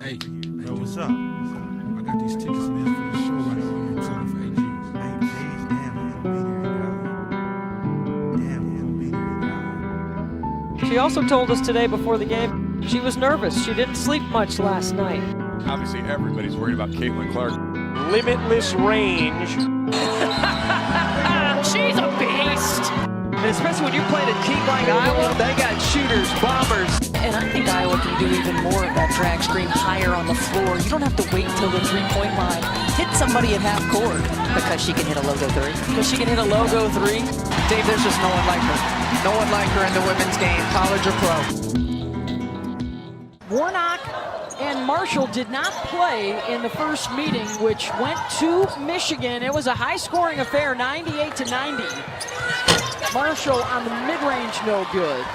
Hey, yo, what's up? I got these tickets, man, for the show right now. I'm selling for 8 G's. 8 G's? Damn, man, I'll be there. Damn, man, I'll be there. She also told us today before the game she was nervous. She didn't sleep much last night. Obviously, everybody's worried about Caitlin Clark. Limitless range. She's a beast! And especially when you're playing a team like Iowa, they got shooters, bombers. And I think Iowa can do even more of that drag screen higher on the floor. You don't have to wait till the three-point line. Hit somebody at half court because she can hit a logo three. Because she can hit a logo three. Dave, there's just no one like her. No one like her in the women's game, college or pro. Warnock and Marshall did not play in the first meeting, which went to Michigan. It was a high-scoring affair, 98-90. Marshall on the mid-range, no good.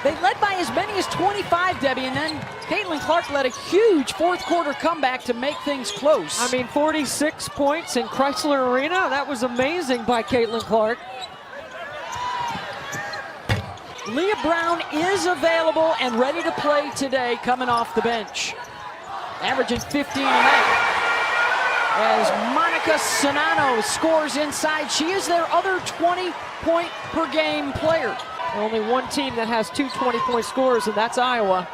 They led by as many as 25, Debbie, and then Caitlin Clark led a huge fourth-quarter comeback to make things close. I mean, 46 points in Chrysler Arena. That was amazing by Caitlin Clark. Leah Brown is available and ready to play today, coming off the bench. Averaging 15 a night. As Monica Sonano scores inside, she is their other 20-point-per-game player. Only one team that has two 20-point scores, and that's Iowa.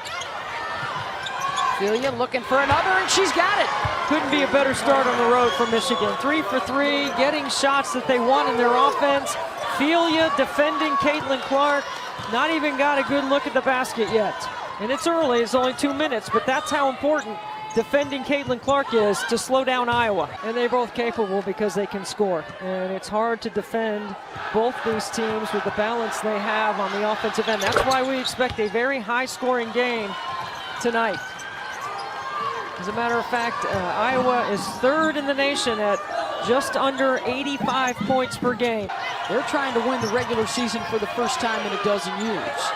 Filia looking for another, and she's got it. Couldn't be a better start on the road for Michigan. 3 for 3, getting shots that they want in their offense. Filia defending Caitlin Clark. Not even got a good look at the basket yet. And it's early, it's only 2 minutes, but that's how important defending Caitlin Clark is to slow down Iowa. And they're both capable because they can score. And it's hard to defend both these teams with the balance they have on the offensive end. That's why we expect a very high-scoring game tonight. As a matter of fact, Iowa is third in the nation at just under 85 points per game. They're trying to win the regular season for the first time in a dozen years.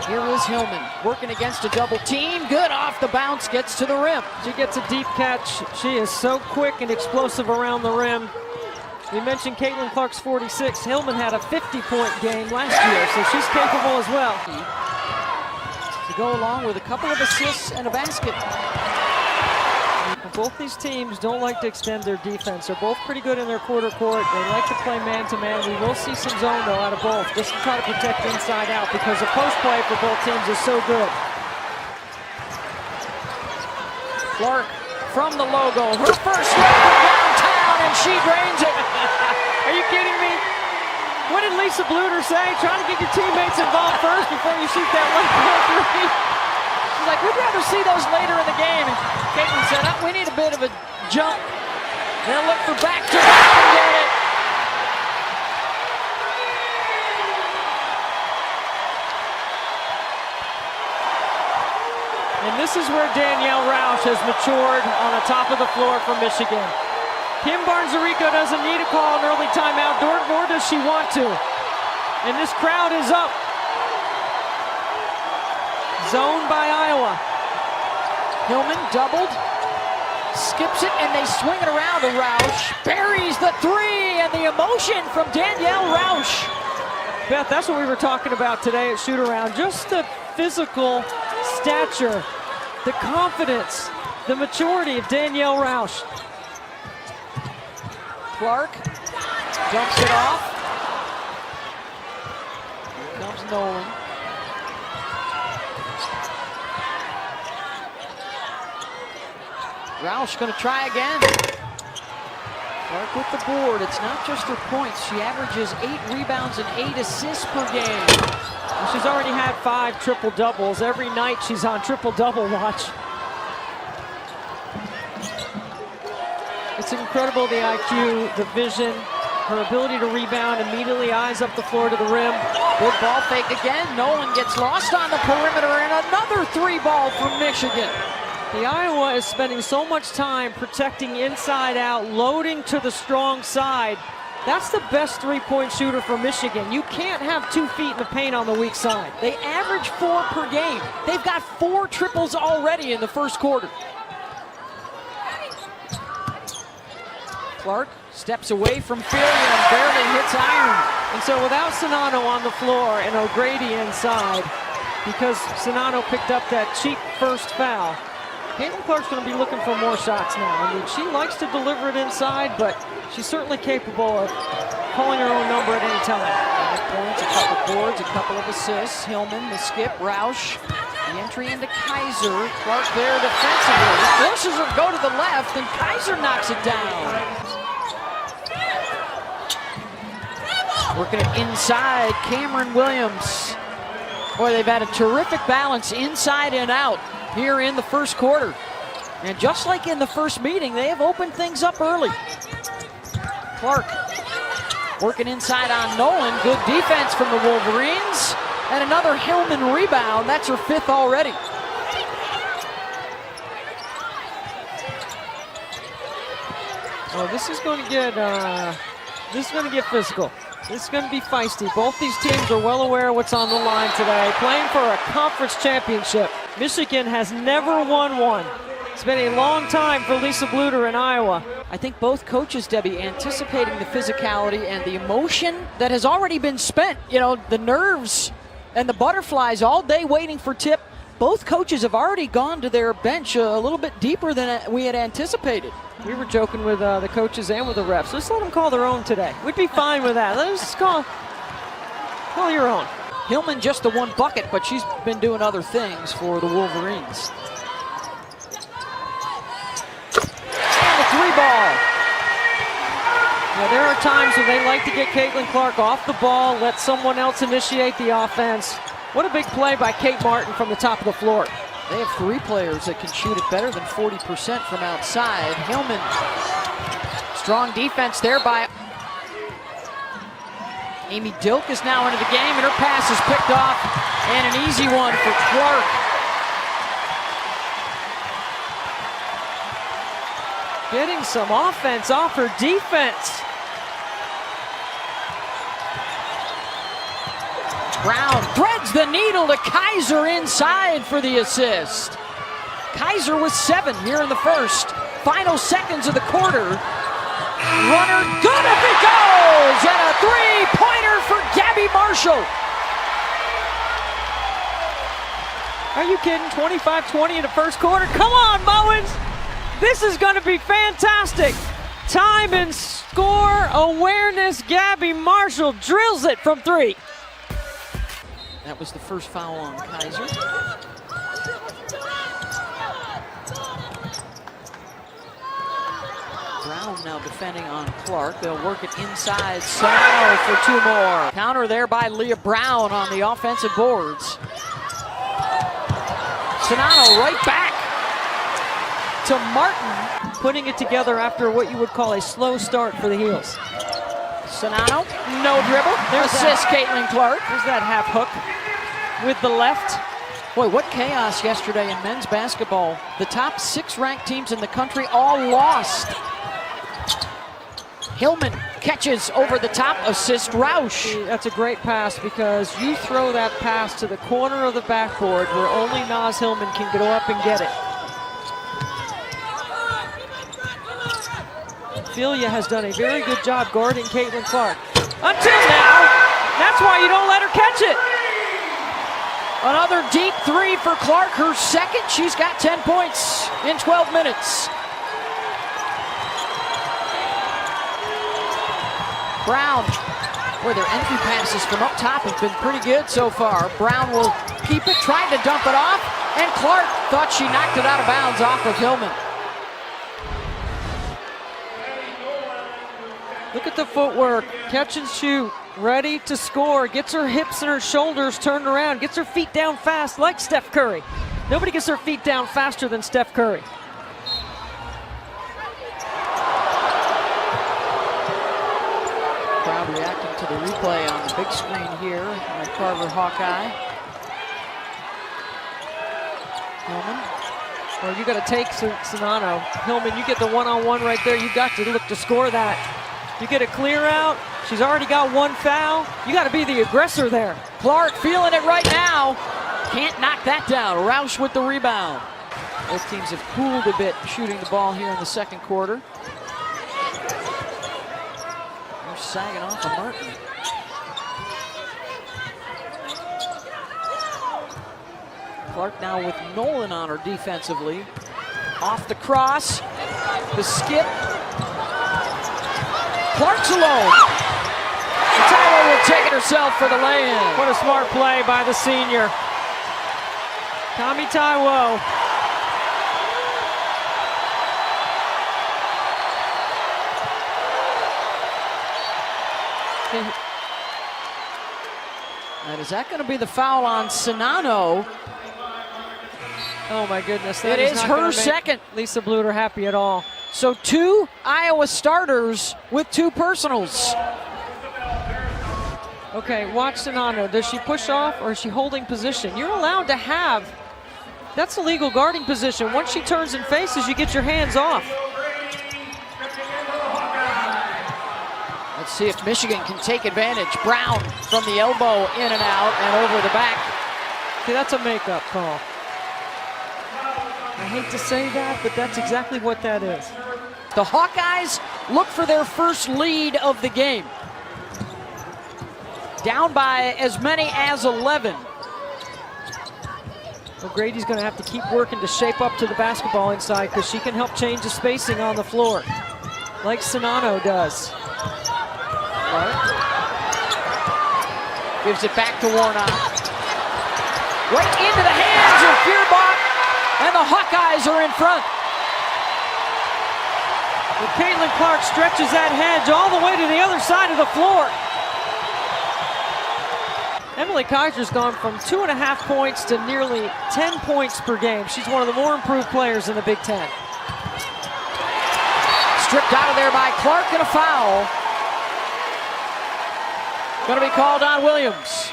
Here is Hillman working against a double team. Good off the bounce, gets to the rim. She gets a deep catch. She is so quick and explosive around the rim. We mentioned Caitlin Clark's 46. Hillman had a 50-point game last year, so she's capable as well. To go along with a couple of assists and a basket. Both these teams don't like to extend their defense. They're both pretty good in their quarter court. They like to play man-to-man. We will see some zone, though, out of both, just to try to protect inside out, because the post play for both teams is so good. Clark from the logo. Her first look downtown, and she drains it. Are you kidding me? What did Lisa Bluter say? Try to get your teammates involved first before you shoot that one three. She's like, we'd rather see those later in the game. And Caitlin said, oh, we need a bit of a jump. They'll look for back-to-back and get it. And this is where Danielle Roush has matured on the top of the floor for Michigan. Kim Barnes-Arico doesn't need to call an early timeout, nor does she want to. And this crowd is up. Zone by Iowa. Hillman doubled, skips it, and they swing it around to Roush. Buries the three, and the emotion from Danielle Roush. Beth, that's what we were talking about today at shoot-around. Just the physical stature, the confidence, the maturity of Danielle Roush. Clark dumps it off. Here comes Nolan. Roush going to try again. Clark with the board. It's not just her points. She averages 8 rebounds and 8 assists per game. And she's already had 5 triple-doubles. Every night she's on triple-double watch. It's incredible, the IQ, the vision, her ability to rebound, immediately eyes up the floor to the rim. Good ball fake again. Nolan gets lost on the perimeter, and another 3-ball from Michigan. The Iowa is spending so much time protecting inside out, loading to the strong side. That's the best three-point shooter for Michigan. You can't have 2 feet in the paint on the weak side. They average 4 per game. They've got 4 triples already in the first quarter. Clark steps away from Filia and barely hits iron. And so without Sonano on the floor and O'Grady inside, because Sonano picked up that cheap first foul, Caitlin Clark's going to be looking for more shots now. I mean, she likes to deliver it inside, but she's certainly capable of calling her own number at any time. 5 points, a couple boards, a couple of assists. Hillman, the skip, Roush. The entry into Kaiser. Clark there defensively. Forces her to go to the left, and Kaiser knocks it down. Working it inside, Cameron Williams. Boy, they've had a terrific balance inside and out here in the first quarter. And just like in the first meeting, they have opened things up early. Clark working inside on Nolan. Good defense from the Wolverines. And another Hillman rebound. That's her 5th already. Oh, this is going to get physical. This is going to be feisty. Both these teams are well aware of what's on the line today. Playing for a conference championship. Michigan has never won one. It's been a long time for Lisa Bluter in Iowa. I think both coaches, Debbie, anticipating the physicality and the emotion that has already been spent. You know, the nerves and the butterflies all day waiting for tip. Both coaches have already gone to their bench a little bit deeper than we had anticipated. We were joking with the coaches and with the refs. Let's let them call their own today. We'd be fine with that. Let's call your own. Hillman just the one bucket, but she's been doing other things for the Wolverines. And the 3-ball. Now, there are times when they like to get Caitlin Clark off the ball, let someone else initiate the offense. What a big play by Kate Martin from the top of the floor. They have 3 players that can shoot it better than 40% from outside. Hillman, strong defense there by Amy Dilk is now into the game, and her pass is picked off, and an easy one for Clark. Getting some offense off her defense. Brown threads the needle to Kaiser inside for the assist. Kaiser with 7 here in the first. Final seconds of the quarter. Runner good if it goes! And a 3-pointer for Gabby Marshall. Are you kidding? 25-20 in the first quarter? Come on, Mowens! This is going to be fantastic. Time and score awareness. Gabby Marshall drills it from 3. That was the first foul on Kaiser. Brown now defending on Clark. They'll work it inside. Sanano for 2 more. Counter there by Leah Brown on the offensive boards. Sanano right back to Martin. Putting it together after what you would call a slow start for the Heels. Sanano, no dribble. Assist Caitlin Clark. There's that half hook with the left. Boy, what chaos yesterday in men's basketball. The top 6 ranked teams in the country all lost. Hillman catches over the top, assist Roush. That's a great pass because you throw that pass to the corner of the backboard where only Naz Hillman can go up and get it. Ophelia has done a very good job guarding Caitlin Clark. Until now, that's why you don't let her catch it. Another deep 3 for Clark, her second. She's got 10 points in 12 minutes. Brown, boy, their entry passes from up top have been pretty good so far. Brown will keep it, trying to dump it off, and Clark thought she knocked it out of bounds off of Hillman. Look at the footwork, catch and shoot, ready to score, gets her hips and her shoulders turned around, gets her feet down fast like Steph Curry. Nobody gets their feet down faster than Steph Curry. Crowd reacting to the replay on the big screen here on Carver Hawkeye. Hillman. Well, you got to take Sanano. Hillman, you get the one-on-one right there. You got to look to score that. You get a clear out. She's already got 1 foul. You got to be the aggressor there. Clark feeling it right now. Can't knock that down. Roush with the rebound. Both teams have cooled a bit shooting the ball here in the second quarter. They're sagging off of Martin. Clark now with Nolan on her defensively. Off the cross, the skip. Clark's alone. Tyler will take it herself for the lay-in. What a smart play by the senior. Tommy Taiwo. And is that going to be the foul on Sinano? Oh my goodness. It is not her gonna make second. Lisa Bluter happy at all. So 2 Iowa starters with 2 personals. Okay, watch Sinano. Does she push off or is she holding position? You're allowed to have, that's a legal guarding position. Once she turns and faces, you get your hands off. Let's see if Michigan can take advantage. Brown from the elbow, in and out, and over the back. See, that's a makeup call. I hate to say that, but that's exactly what that is. The Hawkeyes look for their first lead of the game. Down by as many as 11. O'Grady's going to have to keep working to shape up to the basketball inside because she can help change the spacing on the floor, like Sinano does. Gives it back to Warnock. Right into the hands of Feuerbach, and the Hawkeyes are in front. Well, Caitlin Clark stretches that hedge all the way to the other side of the floor. Emily Kaiser's gone from 2.5 points to nearly 10 points per game. She's one of the more improved players in the Big Ten. Stripped out of there by Clark, and a foul. Going to be called on Williams.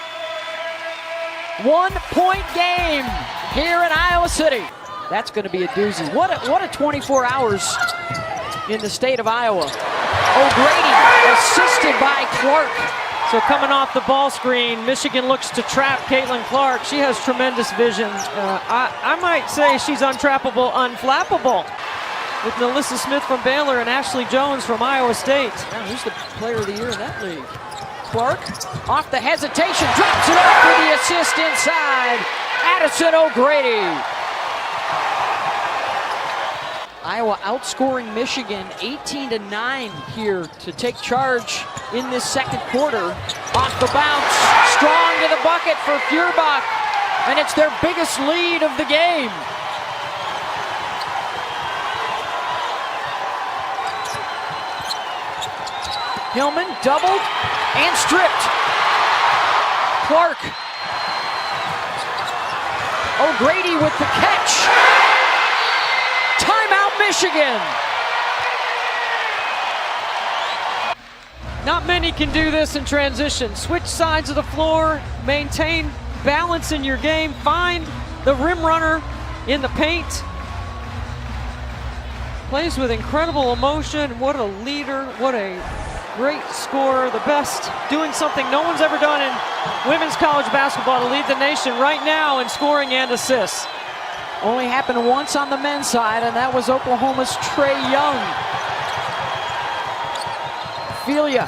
1 point game here in Iowa City. That's going to be a doozy. What a 24 hours in the state of Iowa. O'Grady assisted by Clark. So coming off the ball screen, Michigan looks to trap Caitlin Clark. She has tremendous vision. I might say she's untrappable, unflappable. With Melissa Smith from Baylor and Ashley Jones from Iowa State. Now, who's the player of the year in that league? Clark, off the hesitation, drops it off for the assist inside. Addison O'Grady. Iowa outscoring Michigan 18-9 here to take charge in this second quarter. Off the bounce, strong to the bucket for Feuerbach, and it's their biggest lead of the game. Hillman doubled and stripped. Clark. O'Grady with the catch. Timeout, Michigan. Not many can do this in transition. Switch sides of the floor, maintain balance in your game, find the rim runner in the paint. Plays with incredible emotion. What a leader, what a great scorer, the best, doing something no one's ever done in women's college basketball to lead the nation right now in scoring and assists. Only happened once on the men's side, and that was Oklahoma's Trey Young. Filia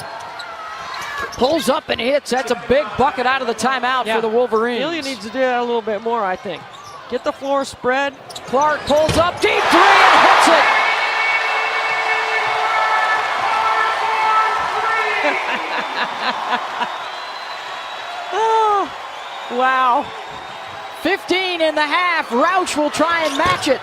pulls up and hits. That's a big bucket out of the timeout for the Wolverines. Filia needs to do that a little bit more, I think. Get the floor spread. Clark pulls up, deep three, and hits it. Oh, wow. 15 in the half. Rauch will try and match it.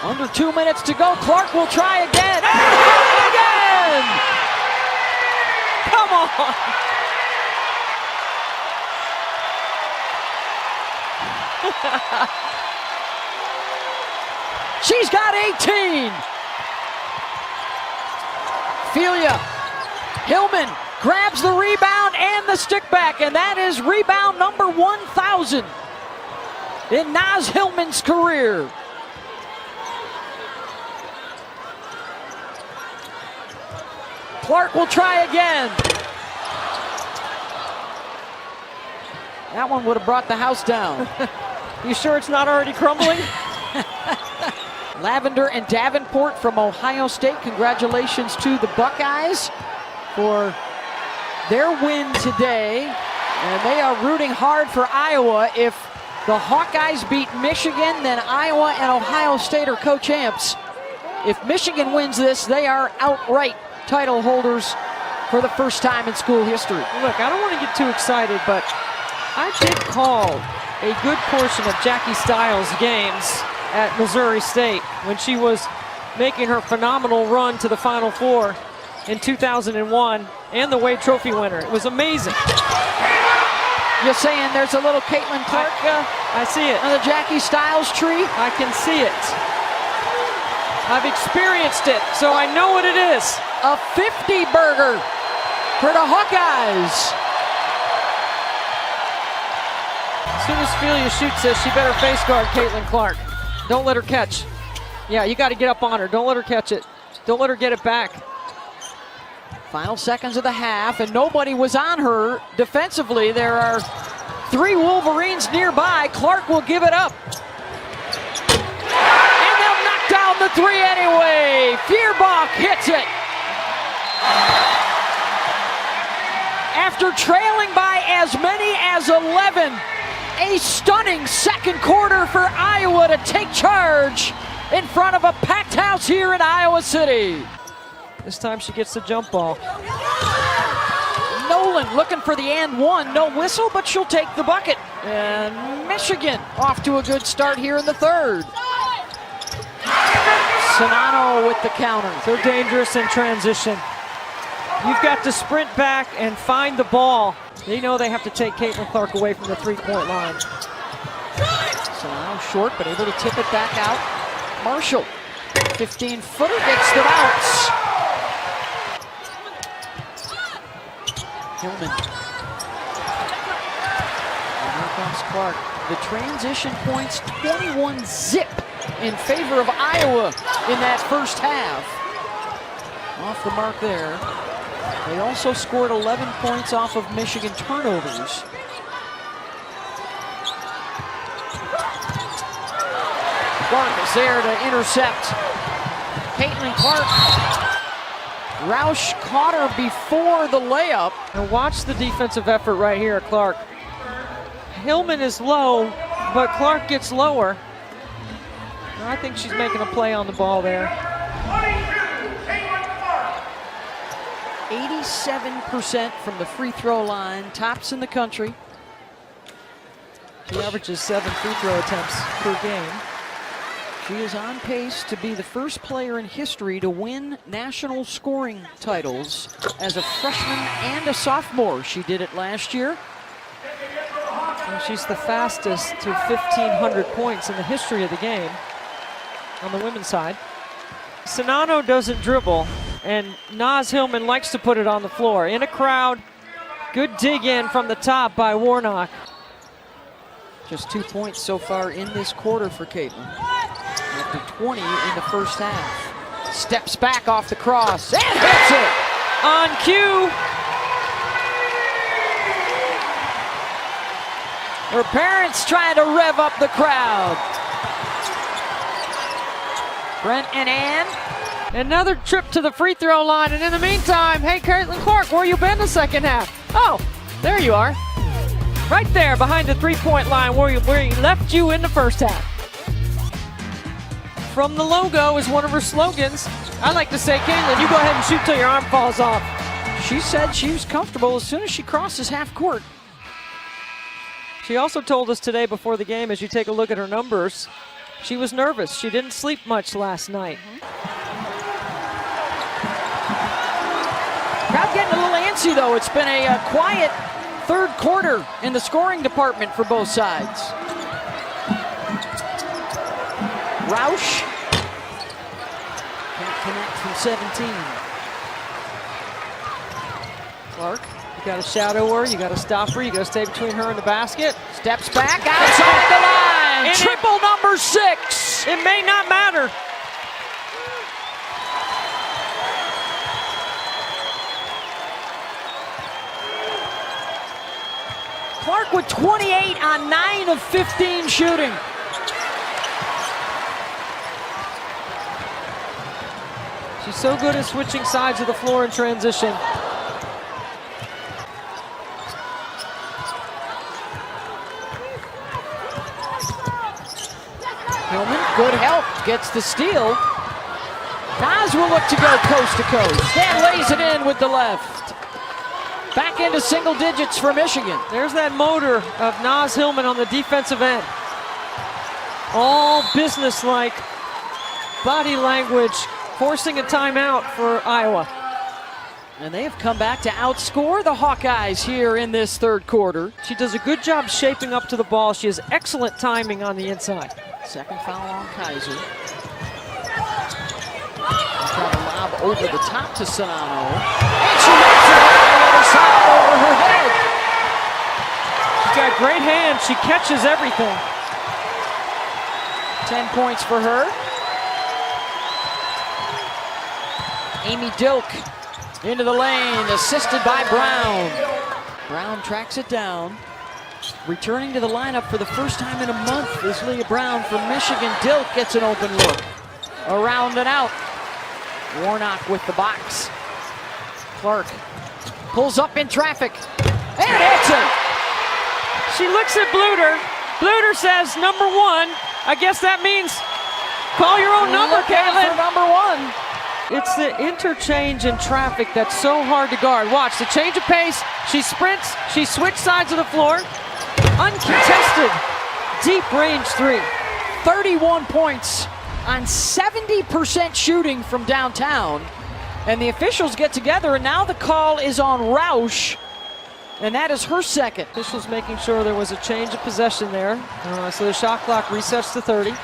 Under 2 minutes to go. Clark will try again. And again! Come on. She's got 18. Filia. Hillman grabs the rebound and the stick back, and that is rebound number 1,000 in Naz Hillman's career. Clark will try again. That one would have brought the house down. You sure it's not already crumbling? Lavender and Davenport from Ohio State. Congratulations to the Buckeyes for their win today. And they are rooting hard for Iowa. If the Hawkeyes beat Michigan, then Iowa and Ohio State are co-champs. If Michigan wins this, they are outright title holders for the first time in school history. Look, I don't want to get too excited, but I did call a good portion of Jackie Stiles' games at Missouri State when she was making her phenomenal run to the Final Four in 2001 and the Wade Trophy winner. It was amazing. You're saying there's a little Caitlin Clark I see it. on the Jackie Stiles tree? I can see it. I've experienced it, so I know what it is. A 50 burger for the Hawkeyes. As soon as Felia shoots this, she better face guard Caitlin Clark. Don't let her catch. Yeah, you got to get up on her. Don't let her catch it. Don't let her get it back. Final seconds of the half, and nobody was on her defensively. There are 3 Wolverines nearby. Clark will give it up. And they'll knock down the 3 anyway. Feuerbach hits it. After trailing by as many as 11, a stunning second quarter for Iowa to take charge in front of a packed house here in Iowa City. This time she gets the jump ball. Nolan looking for the and one. No whistle, but she'll take the bucket. And Michigan off to a good start here in the third. Sonano with the counter. So dangerous in transition. You've got to sprint back and find the ball. They know they have to take Caitlin Clark away from the three-point line. Sonano short, but able to tip it back out. Marshall, 15-footer, gets the bounce. Hillman. And here comes Clark. The transition points, 21 zip in favor of Iowa in that first half. Off the mark there. They also scored 11 points off of Michigan turnovers. Clark is there to intercept. Caitlin Clark. Roush caught her before the layup. And watch the defensive effort right here, Clark. Hillman is low, but Clark gets lower. I think she's making a play on the ball there. 87% from the free throw line, tops in the country. She averages 7 free throw attempts per game. She is on pace to be the first player in history to win national scoring titles as a freshman and a sophomore. She did it last year. And she's the fastest to 1,500 points in the history of the game on the women's side. Sonano doesn't dribble, and Naz Hillman likes to put it on the floor. In a crowd, good dig in from the top by Warnock. Just 2 points so far in this quarter for Caitlin. After 20 in the first half. Steps back off the cross and hits it! On cue. Her parents trying to rev up the crowd. Brent and Ann. Another trip to the free throw line, and in the meantime, hey, Caitlin Clark, where you been the second half? Oh, there you are. Right there behind the three-point line where he left you in the first half. From the logo is one of her slogans. I like to say, Caitlin, you go ahead and shoot till your arm falls off. She said she was comfortable as soon as she crosses half court. She also told us today before the game, as you take a look at her numbers, she was nervous. She didn't sleep much last night. Crowd getting a little antsy, though. It's been a quiet third quarter in the scoring department for both sides. Roush can't connect from 17. Clark, you got to shadow her, you got to stop her, you got to stay between her and the basket. Steps back outside the line. And Triple number 6. It may not matter. Clark with 28 on 9 of 15 shooting. She's so good at switching sides of the floor in transition. Hillman, good help, gets the steal. Nas will look to go coast to coast. Then lays it in with the left. Back into single digits for Michigan. There's that motor of Nas Hillman on the defensive end. All businesslike body language, forcing a timeout for Iowa. And they have come back to outscore the Hawkeyes here in this third quarter. She does a good job shaping up to the ball. She has excellent timing on the inside. Second foul on Kaiser. Trying to lob over the top to Sonano. And she makes it on the other side over her head. She's got great hands. She catches everything. 10 points for her. Amy Dilk into the lane, assisted by Brown. Brown tracks it down. Returning to the lineup for the first time in a month is Leah Brown from Michigan. Dilk gets an open look. Around and out. Warnock with the box. Clark pulls up in traffic and hits it. She looks at Bluter. Bluter says, number one. I guess that means call your own number, Caitlin. For number one. It's the interchange in traffic that's so hard to guard. Watch the change of pace. She sprints. She switched sides of the floor. Uncontested. Deep range three. 31 points on 70% shooting from downtown. And the officials get together, and now the call is on Roush. And that is her second. Officials making sure there was a change of possession there. So the shot clock resets to 30.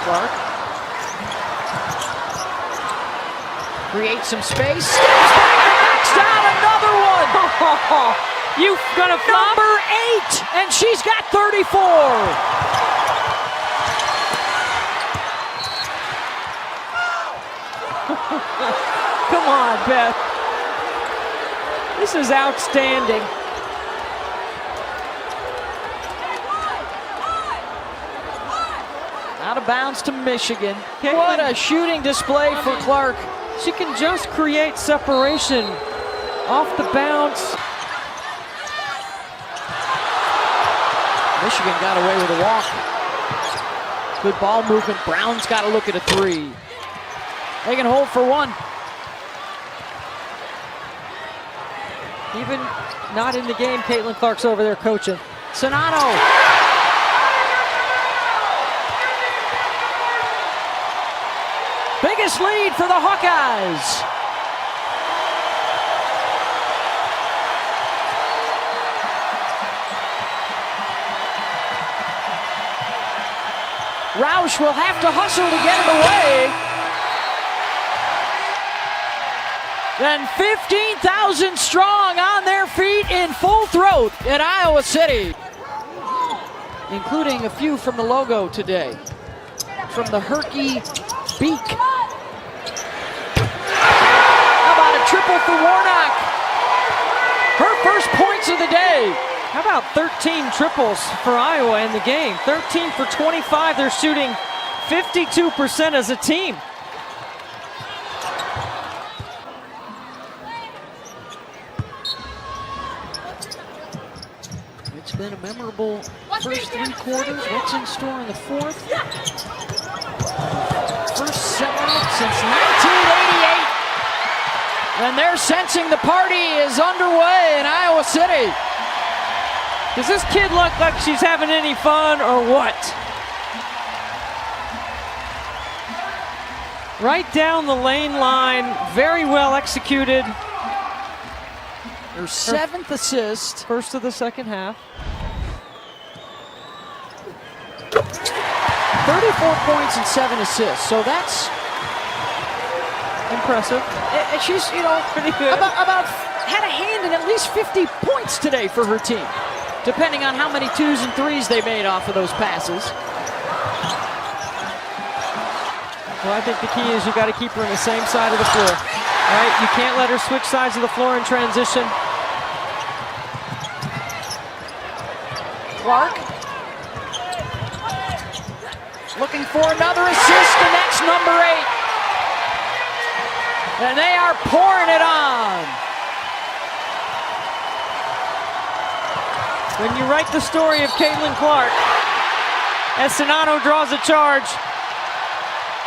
Clark creates some space. Steps back and knocks down another one. You gonna flop? Number 8, and she's got 34. Come on, Beth. This is outstanding. Out of bounds to Michigan. Caitlin. What a shooting display for Clark. She can just create separation off the bounce. Michigan got away with a walk. Good ball movement. Brown's got to look at a three. They can hold for one. Even not in the game, Caitlin Clark's over there coaching. Sonano. Biggest lead for the Hawkeyes. Roush will have to hustle to get it away. Then 15,000 strong on their feet in full throat at Iowa City. Including a few from the logo today. From the Herky beak. How about a triple for Warnock? Her first points of the day. How about 13 triples for Iowa in the game? 13 for 25. They're shooting 52% as a team. It's been a memorable first three quarters. What's in store in the fourth? First sellout since 1988. And they're sensing the party is underway in Iowa City. Does this kid look like she's having any fun or what? Right down the lane line, very well executed. Her seventh assist. First of the second half. 34 points and 7 assists, so that's impressive. She's, pretty good. About had a hand in at least 50 points today for her team, depending on how many 2s and 3s they made off of those passes. Well, I think the key is you got to keep her on the same side of the floor. All right, you can't let her switch sides of the floor in transition. Clark looking for another assist, and that's number 8. And they are pouring it on. When you write the story of Caitlin Clark, as Sonano draws a charge.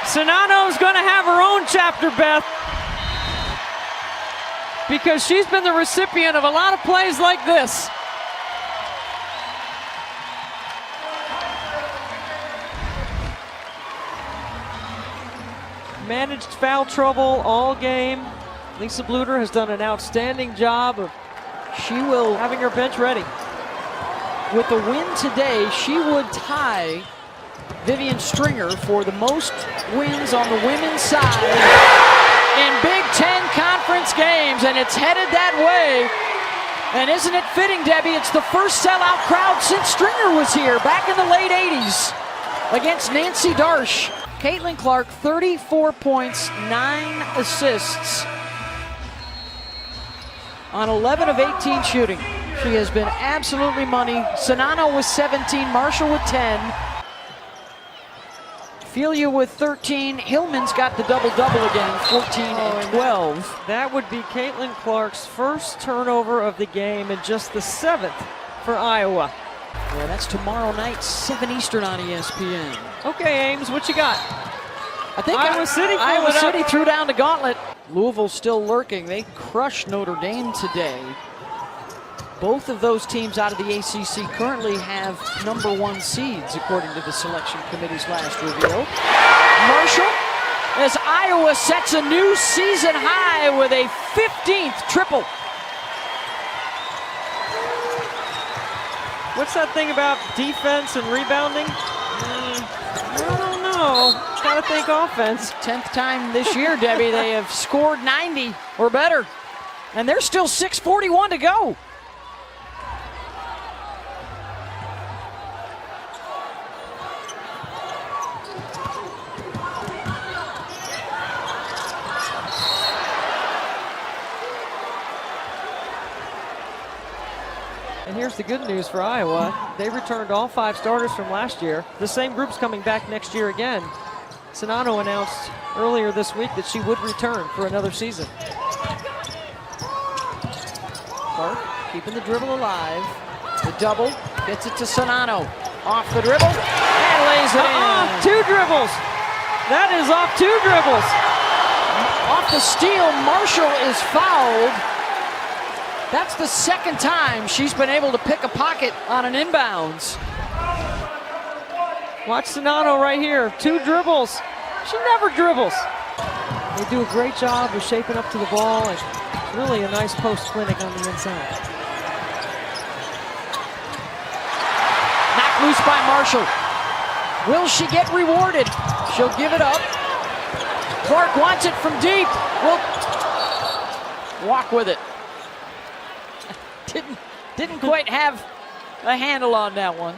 Sonano's going to have her own chapter, Beth, because she's been the recipient of a lot of plays like this. Managed foul trouble all game. Lisa Bluter has done an outstanding job of having her bench ready. With the win today, she would tie Vivian Stringer for the most wins on the women's side in Big Ten Conference games, and it's headed that way. And isn't it fitting, Debbie? It's the first sellout crowd since Stringer was here back in the late 80s against Nancy Darsh. Caitlin Clark, 34 points, 9 assists on 11 of 18 shooting. She has been absolutely money. Sonano with 17, Marshall with 10. Filia with 13. Hillman's got the double-double again, 14 and 12. That would be Caitlin Clark's first turnover of the game and just the 7th for Iowa. Yeah, that's tomorrow night, 7 Eastern on ESPN. Okay, Ames, what you got? I think Iowa City threw down the gauntlet. Louisville still lurking. They crushed Notre Dame today. Both of those teams out of the ACC currently have #1 seeds, according to the selection committee's last reveal. Marshall, as Iowa sets a new season high with a 15th triple. What's that thing about defense and rebounding? I don't know. Gotta think offense. 10th time this year, Debbie, they have scored 90 or better. And there's still 6:41 to go. And here's the good news for Iowa. They returned all 5 starters from last year. The same group's coming back next year again. Sonano announced earlier this week that she would return for another season. Clark keeping the dribble alive. The double, gets it to Sonano. Off the dribble, and lays it in. 2 dribbles. That is off 2 dribbles. Off the steal, Marshall is fouled. That's the second time she's been able to pick a pocket on an inbounds. Watch Sonano right here. 2 dribbles. She never dribbles. They do a great job of shaping up to the ball, and really a nice post clinic on the inside. Knocked loose by Marshall. Will she get rewarded? She'll give it up. Clark wants it from deep. Will walk with it. Didn't quite have a handle on that one.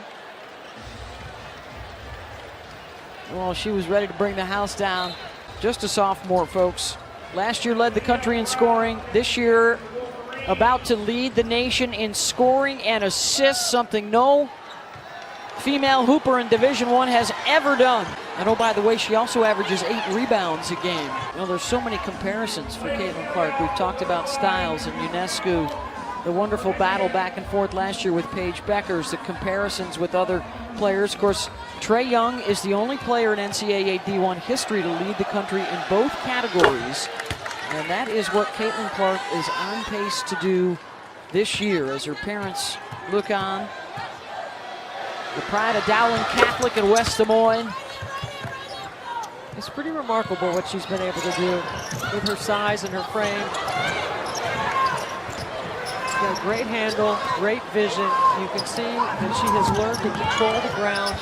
Well, she was ready to bring the house down. Just a sophomore, folks. Last year led the country in scoring. This year about to lead the nation in scoring and assists, something no female hooper in Division I has ever done. And oh, by the way, she also averages 8 rebounds a game. You know, there's so many comparisons for Caitlin Clark. We've talked about Styles and UNESCO, the wonderful battle back and forth last year with Paige Beckers, the comparisons with other players. Of course, Trae Young is the only player in NCAA D1 history to lead the country in both categories. And that is what Caitlin Clark is on pace to do this year as her parents look on. The pride of Dowling Catholic in West Des Moines. It's pretty remarkable what she's been able to do with her size and her frame. She's got a great handle, great vision. You can see that she has learned to control the ground.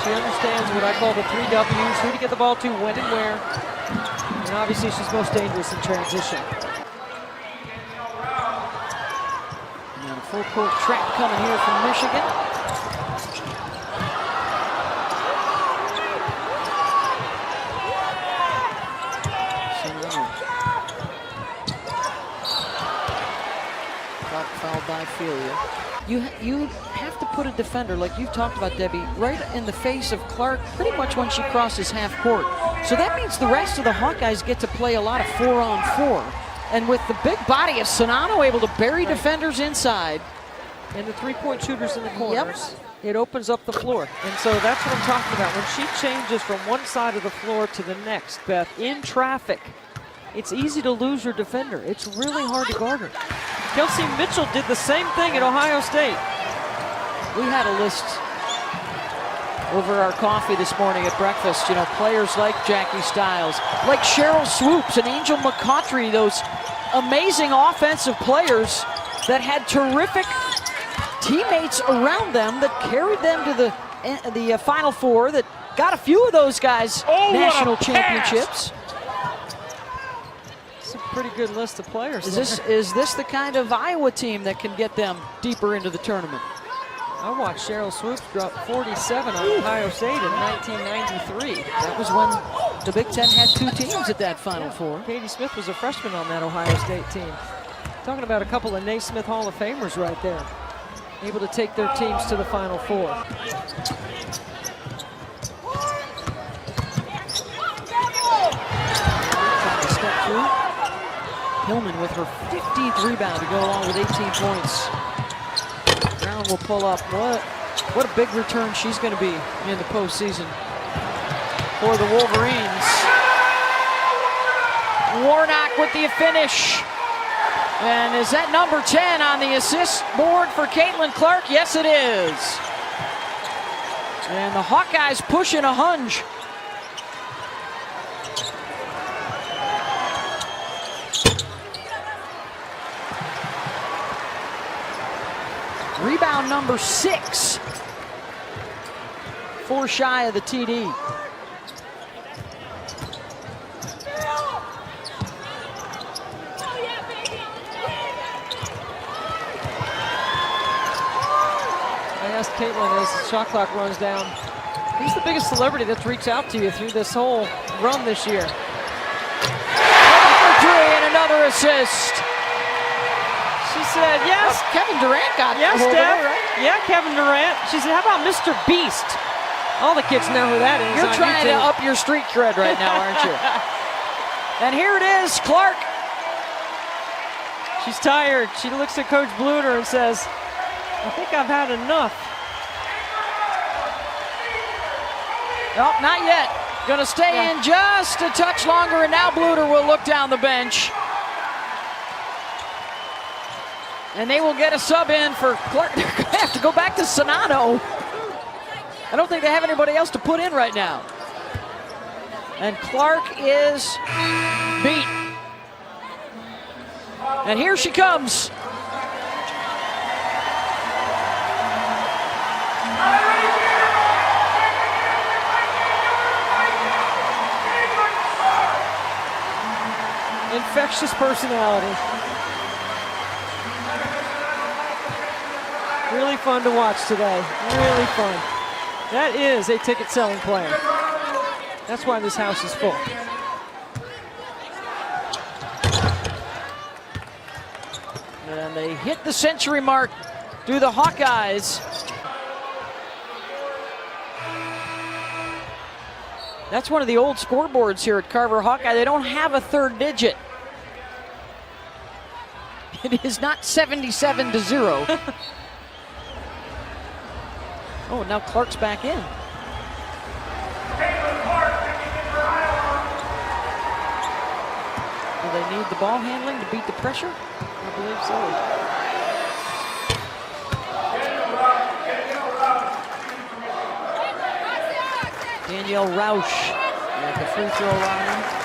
She understands what I call the 3 W's, who to get the ball to, when and where. And obviously she's most dangerous in transition. And a full court trap coming here from Michigan. Fouled by Filia. You have to put a defender, like you've talked about, Debbie, right in the face of Clark pretty much when she crosses half court. So that means the rest of the Hawkeyes get to play a lot of 4-on-4. And with the big body of Sonano able to bury defenders inside, and the three-point shooters in the corners, it opens up the floor. And so that's what I'm talking about. When she changes from one side of the floor to the next, Beth, in traffic, it's easy to lose your defender. It's really hard to guard her. Kelsey Mitchell did the same thing at Ohio State. We had a list over our coffee this morning at breakfast. You know, players like Jackie Stiles, like Cheryl Swoops and Angel McCautry, those amazing offensive players that had terrific teammates around them that carried them to the Final Four, that got a few of those guys national championships. It's a pretty good list of players. Is this the kind of Iowa team that can get them deeper into the tournament? I watched Cheryl Swoops drop 47 on Ohio State in 1993. That was when the Big Ten had two teams at that Final Four. Katie Smith was a freshman on that Ohio State team. Talking about a couple of Naismith Hall of Famers right there. Able to take their teams to the Final Four. Trying to step through. Hillman with her 15th rebound to go along with 18 points. Brown will pull up. What a big return she's going to be in the postseason for the Wolverines. Warnock with the finish. And is that number 10 on the assist board for Caitlin Clark? Yes, it is. And the Hawkeyes pushing a hunch. Rebound number 6. 4 shy of the TD. I asked Caitlin as the shot clock runs down, who's the biggest celebrity that's reached out to you through this whole run this year? Number 3 and another assist. She said, yes. Kevin Durant got Yes, hold of Steph. her, right? Yeah, Kevin Durant. She said, how about Mr. Beast? All the kids know who that is. You're on trying to YouTube. up your street cred right now, aren't you? And here it is, Clark. She's tired. She looks at Coach Bluter and says, I think I've had enough. Oh, not yet. Gonna stay in just a touch longer, and now Bluter will look down the bench. And they will get a sub in for Clark. They're gonna have to go back to Sonato. I don't think they have anybody else to put in right now. And Clark is beat. And here she comes. Infectious personality. Really fun to watch today. Really fun. That is a ticket selling player. That's why this house is full. And they hit the century mark through the Hawkeyes. That's one of the old scoreboards here at Carver Hawkeye. They don't have a third digit. It is not 77-0. Oh, now Clark's back in. Do they need the ball handling to beat the pressure? I believe so. Danielle Roush at the free throw line.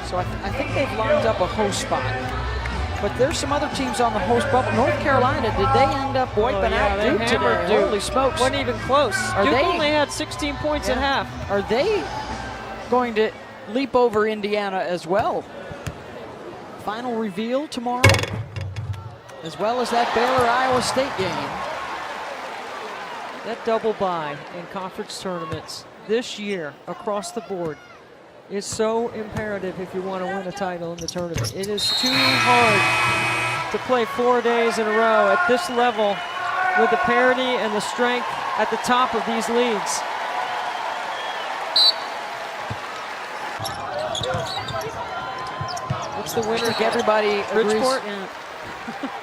So I think they've lined up a host spot. But there's some other teams on the host bubble. North Carolina, did they end up wiping out they Duke hammered today? Duke. Holy smokes. Wasn't even close. Are Duke they- only had 16 points at half. Are they going to leap over Indiana as well? Final reveal tomorrow, as well as that Baylor-Iowa State game. That double bye in conference tournaments this year across the board is so imperative if you want to win a title in the tournament. It is too hard to play 4 days in a row at this level with the parity and the strength at the top of these leagues. What's the winner? I think everybody agrees. Bridgeport? Yeah.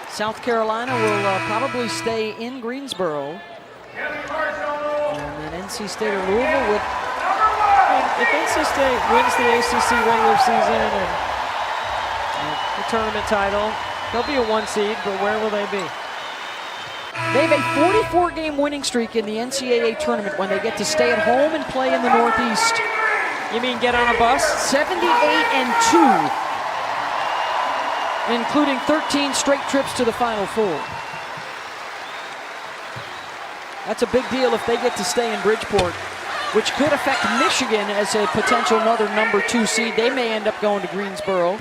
South Carolina will probably stay in Greensboro. And then NC State or Louisville would. If NC State wins the ACC regular season and the tournament title, they'll be a 1 seed, but where will they be? They have a 44-game winning streak in the NCAA tournament when they get to stay at home and play in the Northeast. You mean get on a bus? 78-2, including 13 straight trips to the Final Four. That's a big deal if they get to stay in Bridgeport, which could affect Michigan as a potential another number 2 seed. They may end up going to Greensboro.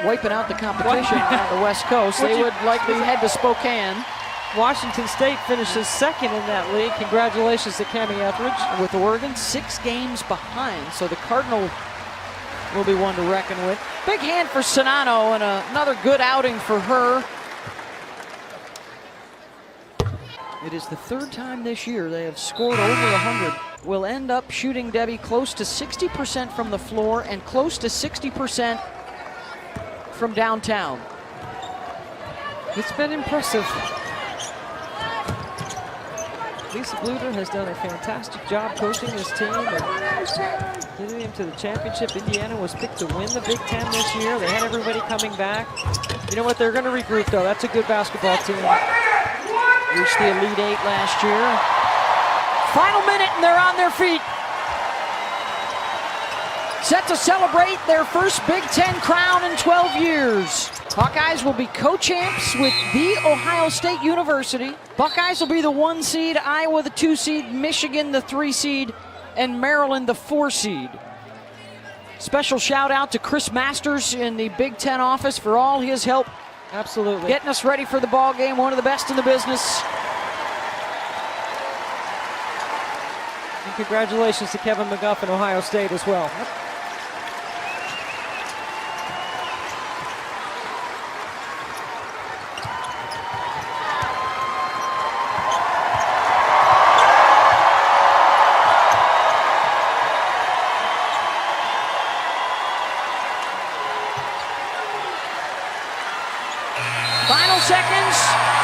Wiping out the competition on the West Coast. They would likely head to Spokane. Washington State finishes second in that league. Congratulations to Cami Etheridge. With Oregon 6 games behind, so the Cardinal will be one to reckon with. Big hand for Sonano and another good outing for her. It is the 3rd time this year they have scored over 100. Will end up shooting, Debbie, close to 60% from the floor and close to 60% from downtown. It's been impressive. Lisa Bluter has done a fantastic job coaching this team and getting them to the championship. Indiana was picked to win the Big Ten this year. They had everybody coming back. You know what? They're going to regroup, though. That's a good basketball team. Reached the Elite 8 last year. Final minute and they're on their feet. Set to celebrate their first Big Ten crown in 12 years. Hawkeyes will be co-champs with The Ohio State University. Buckeyes will be the 1 seed, Iowa the 2 seed, Michigan the 3 seed, and Maryland the 4 seed. Special shout out to Chris Masters in the Big Ten office for all his help. Absolutely. Getting us ready for the ball game, one of the best in the business. And congratulations to Kevin McGuff and Ohio State as well. Final seconds,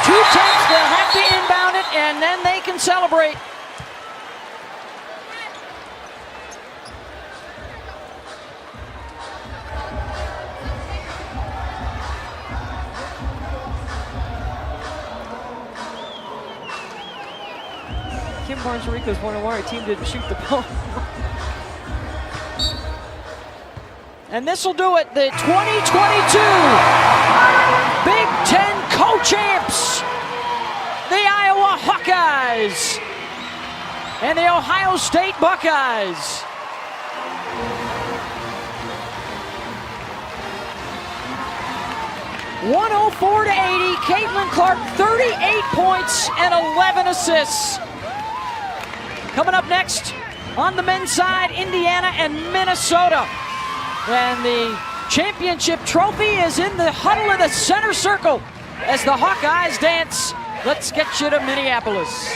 2 tenths, they'll have to inbound it, and then they can celebrate. Kim Barnes-Rico's wondering why our team didn't shoot the ball. And this will do it, the 2022 Big Ten co-champs, the Iowa Hawkeyes and the Ohio State Buckeyes. (104-80), Caitlin Clark, 38 points and 11 assists. Coming up next on the men's side, Indiana and Minnesota. And the championship trophy is in the huddle in the center circle as the Hawkeyes dance. Let's get you to Minneapolis.